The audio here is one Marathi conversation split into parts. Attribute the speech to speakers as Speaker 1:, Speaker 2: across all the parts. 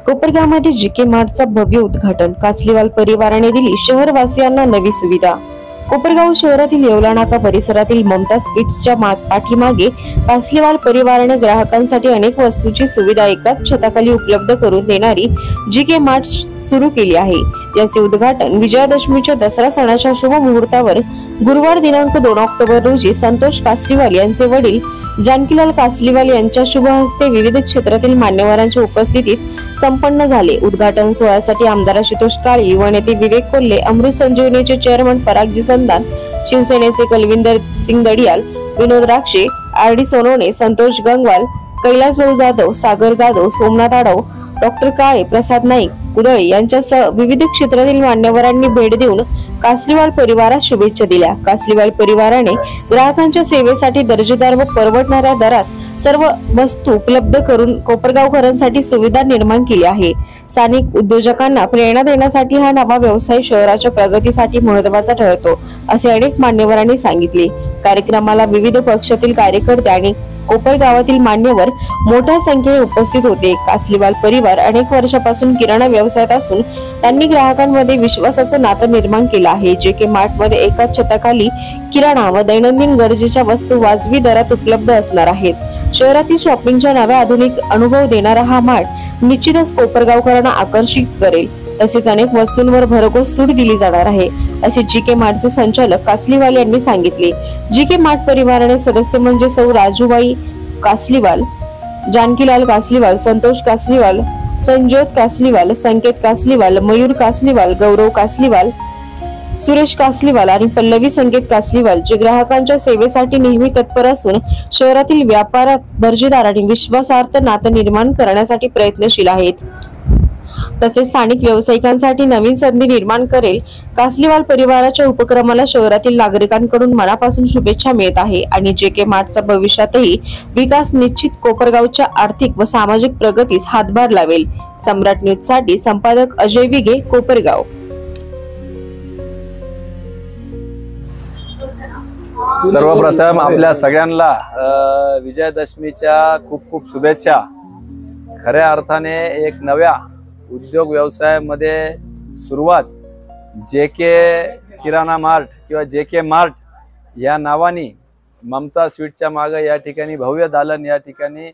Speaker 1: कोपरगावमध्ये जीके मार्टचा भव्य उद्घाटन, कासलीवाल परिवाराने दिली शहरवासियांना नवी सुविधा। कोपरगाव शहरातील येवला नाका परिसरातील ममता स्वीट्सच्या पाठीमागे कासलीवाल परिवाराने ग्राहकांसाठी अनेक वस्तूंची सुविधा एकाच छताखाली उपलब्ध करून देणारी जीके मार्ट सुरू केली आहे। याचे उद्घाटन विजयादशमीच्या दसरा सणाच्या शुभ मुहूर्तावर गुरुवार दिनांक 2 ऑक्टोबर रोजी संतोष कासलीवाल यांचे वडील जानकीलाल कासलीवाल यांच्या शुभ हस्ते विविध क्षेत्रातील मान्यवरांच्या उपस्थितीत संपन्न झाले। उद्घाटन सोहळ्यासाठी आमदार आशुतोष काळे, युवा नेते विवेक कोल्हे, अमृत संजीवनीचे चेअरमन परागजी संदान, शिवसेनेचे कुलविंदर सिंग दडियाल, विनोद राक्षे, आर.डी. सोनवणे, संतोष गंगवाल, कैलास भाऊ जाधव, सागर जाधव, सोमनाथ आडव, डॉक्टर काळे, प्रसाद नाईक, उदळे यांच्यासह विविध क्षेत्रातील मान्यवरांनी भेट देऊन कासलीवाल परिवारास शुभेच्छा दिल्या। कासलीवाल परिवाराने ग्राहकांच्या सेवेसाठी दर्जेदार व परवडणाऱ्या दरात सर्व वस्तू उपलब्ध करून कोपरगावकरांसाठी सुविधा निर्माण केली आहे। स्थानिक उद्योजकांना प्रेरणा देण्यासाठी हा नवा व्यवसाय शहराच्या प्रगतीसाठी महत्त्वाचा ठरतो, असे अनेक मान्यवरांनी सांगितले। कार्यक्रमाला विविध पक्षातील कार्यकर्ते आणि कोपरगावातील मान्यवर मोठ्या संख्येने उपस्थित होते। कासलीवाल परिवार अनेक वर्षापासून किराणा व्यवसायात असून त्यांनी ग्राहकांमध्ये विश्वासाचं नातं निर्माण केलं आहे। जेके मार्ट मध्ये एकाच छताखाली किराणा व दैनंदिन गरजेच्या वस्तू वाजवी दरात उपलब्ध असणार आहेत। शहरातील शॉपिंगच्या नव्या आधुनिक अनुभव देणारा हा मार्ट निश्चितच कोपरगावकरांना आकर्षित करेल। तसेच अनेक वस्तूंवर भरघोस सूट दिली जाणार आहे, असे जीके मार्टचे संचालक कासलीवाल यांनी सांगितले। जीके मार्ट परिवाराने सदस्य म्हणजे सौ राजूबाई कासलीवाल, जानकीलाल कासलीवाल, संतोष कासलीवाल, संजोत कासलीवाल, संकेत कासलीवाल, मयूर कासलीवाल, गौरव कासलीवाल, सुरेश कासलीवाल आणि पल्लवी संकेत कासलीवाल, जे ग्राहकांच्या सेवेसाठी नेहमी तत्पर असून शहरातील व्यापारात दर्जेदार आणि विश्वासार्ह नातं निर्माण करण्यासाठी प्रयत्नशील आहेत। तसेच स्थानिक व्यावसायिकांसाठी नवीन संधी निर्माण करेल। कासलीवाल परिवाराच्या उपक्रमाला शहरातील नागरिकांकडून मनापासून शुभेच्छा मिळत आहे आणि जेके मार्टचा भविष्यातही विकास निश्चित कोपरगावच्या आर्थिक व सामाजिक प्रगतीस हातभार लावेल। सम्राट न्यूज साठी संपादक अजय विगे, कोपरगाव।
Speaker 2: सर्वप्रथम आपल्या सगळ्यांना विजयादशमीच्या खूप खूप शुभेच्छा। खऱ्या अर्थाने एक नव्या उद्योग व्यवसायामध्ये सुरुवात जेके किराणा मार्ट किंवा जेके मार्ट या नावाने ममता स्वीटच्या मागे या ठिकाणी भव्य दालन या ठिकाणी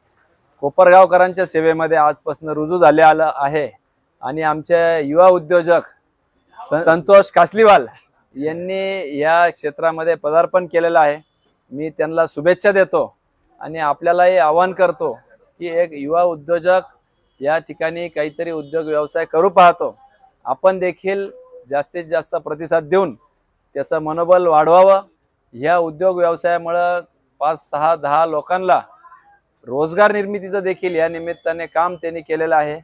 Speaker 2: कोपरगावकरांच्या सेवेमध्ये आजपासून रुजू झाले आलं आहे आणि आमचे युवा उद्योजक संतोष कासलीवाल यांनी या क्षेत्रामध्ये पदार्पण केलेलं आहे। मी त्यांना शुभेच्छा देतो आणि आपल्यालाही आवाहन करतो की एक युवा उद्योजक या ठिकाणी काहीतरी उद्योग व्यवसाय करू पाहतो, आपण देखील जास्तीत जास्त प्रतिसाद देऊन त्याचं मनोबल वाढवावं। या उद्योग व्यवसायामुळे 5, 6, 10 लोकांना रोजगार निर्मितीचं देखील या निमित्ताने काम त्यांनी केलेलं आहे।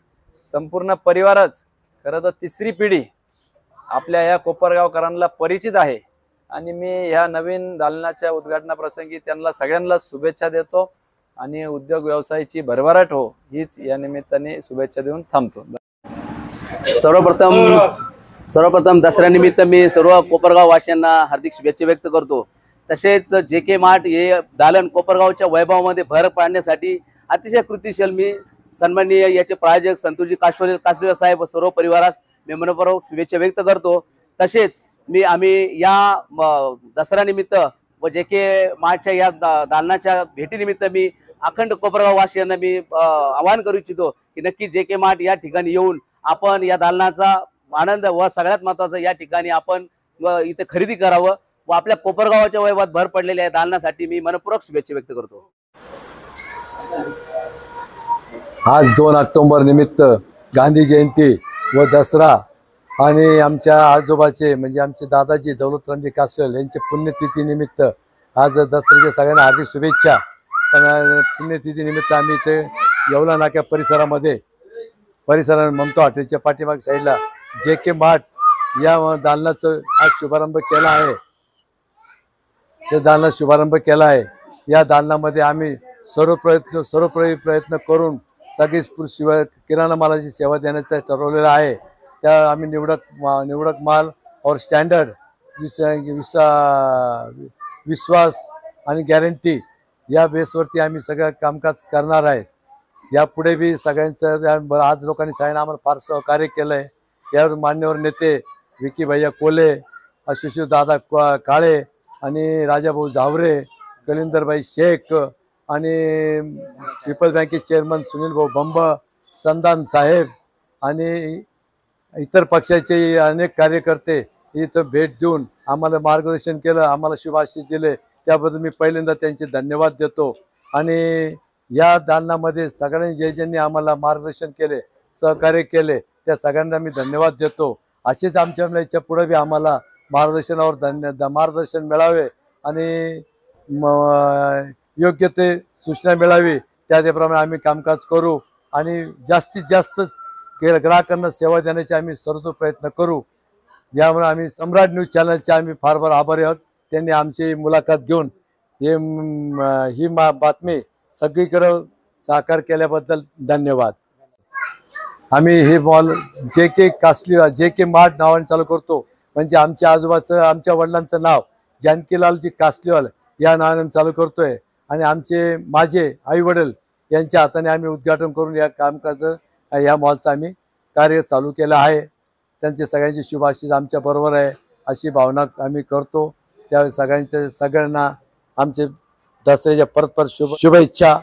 Speaker 2: संपूर्ण परिवारच खरं तर तिसरी पिढी आपल्या या कोपरगावकरांना परिचित आहे आणि मी ह्या नवीन दालनाच्या उद्घाटनाप्रसंगी त्यांना सगळ्यांना शुभेच्छा देतो आणि उद्योग व्यवसायाची भरभराट हो हीच या निमित्ताने शुभेच्छा देऊन थांबतो।
Speaker 3: सर्वप्रथम दसऱ्यानिमित्त मी सर्व कोपरगाव वासियांना हार्दिक शुभेच्छा व्यक्त करतो। तसेच जेके मार्ट हे दालन कोपरगावच्या वैभवामध्ये भर पाडण्यासाठी अतिशय कृतिशील मी सन्माननीय याचे प्रायोजक संतोषजी कासलीवाल साहेब व सर्व परिवारास मी मनपूर्वक शुभेच्छा व्यक्त करतो। तसेच आम्ही या दसऱ्यानिमित्त व जेके मार्टच्या या दालनाच्या भेटीनिमित्त मी अखंड कोपरगाव वासियांना मी आवाहन करू इच्छितो की नक्की जेके मार्ट या ठिकाणी येऊन आपण या दालनाचा आनंद व सगळ्यात महत्त्वाचं या ठिकाणी आपण इथे खरेदी करावं व आपल्या कोपरगावाच्या वैभवात भर पडलेल्या या दालनासाठी मी मनपूर्वक शुभेच्छा व्यक्त करतो।
Speaker 4: आज 2 ऑक्टोबर निमित्त गांधी जयंती व दसरा आणि आमच्या आजोबाचे म्हणजे आमचे दादाजी दौलतरामजी कासलीवाल यांचे पुण्यतिथी निमित्त आज दसऱ्याच्या सगळ्यांना हार्दिक शुभेच्छा। पण पुण्यतिथी निमित्त आम्ही इथे येवला नाक्या परिसरामध्ये ममता हॉटेलच्या पाठीमाग साईडला जेके मार्ट या दालनाचं आज शुभारंभ केला आहे। या दालनाचा शुभारंभ केला आहे। या दालनामध्ये आम्ही सर्व प्रयत्न करून सगळी किराणा मालाची सेवा देण्याचं ठरवलेलं आहे। त्या आम्ही निवडक माल और स्टँडर्ड विश्वास आणि गॅरंटी या बेसवरती आम्ही सगळं कामकाज करणार आहे। यापुढे बी सगळ्यांचं आज लोकांनी सांगितलं आम्हाला फार सहकार्य केलं आहे. यावर मान्यवर नेते विकी भैया कोले, शिशू दादा काळे आणि राजाभाऊ झावरे, कलिंदरभाई शेख आणि पीपल्स बँकेचे चेअरमन सुनील भाऊ बंब, संदान साहेब आणि इतर पक्षाचे अनेक कार्यकर्ते इथं भेट देऊन आम्हाला मार्गदर्शन केलं, आम्हाला शुभाशीष दिले. त्याबद्दल मी पहिल्यांदा त्यांचे धन्यवाद देतो. आणि या दालनामध्ये सगळ्यांनी ज्यांनी आम्हाला मार्गदर्शन केले, सहकार्य केले, त्या सगळ्यांना मी धन्यवाद देतो. असेच आमच्या याच्या पुढे बी आम्हाला मार्गदर्शन मिळावे आणि योग्य ते सूचना मिळावी, त्याप्रमाणे आम्ही कामकाज करू आणि जास्तीत जास्त ग्राहकांना सेवा देण्याचे आम्ही सर्व प्रयत्न करू. यामुळे आम्ही सम्राट न्यूज चॅनलचे आम्ही फार फार आभारी आहोत. त्यांनी आमची मुलाखत घेऊन ही बातमी सगळीकडे साकार केल्याबद्दल धन्यवाद. आम्ही हे मॉल जे के मार्ट नावाने चालू करतो. म्हणजे आमच्या आजोबाचं, आमच्या वडिलांचं नाव जानकीलालजी कासलीवाल या नावाने चालू करतोय आणि माझे आई वडील यांच्या हाताने आम्ही उद्घाटन करून या कामकाजाचं या मॉलचं आम्ही कार्य चालू केलं आहे. त्यांचे सगळ्यांची शुभाशीष आमच्या बरोबर आहे अशी भावना आम्ही करतो. त्या सगळ्यांना आमचे दसऱ्याच्या परत शुभेच्छा.